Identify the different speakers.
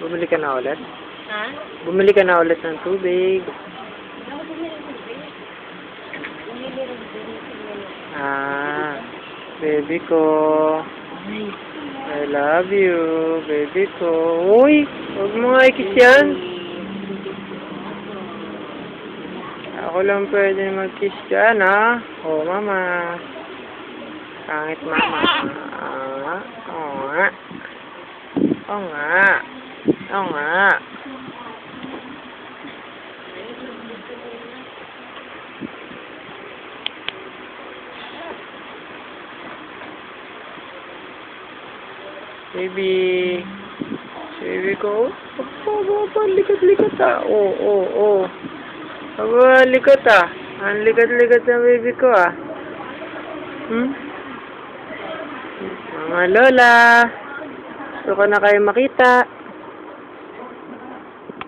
Speaker 1: Bumili ka na ulit?
Speaker 2: Ha?
Speaker 1: Bumili ka na ulit ng tubig.
Speaker 2: Ako bumili ng tubig. Bumili ng tubig.
Speaker 1: Ah, baby ko. I love you, baby ko. Uy, huwag mo nga ikis yan. Ako lang pwede mag-kiss dyan, ha? Oh, mama. Pangit, mama. Oo nga. Oo nga. Oo nga. Baby. Baby ko. Papa, likat-likat ah. Oo. Aba, likat ah. Ang likat-likat na baby ko ah. Mga lola. Gusto ko na kayo makita.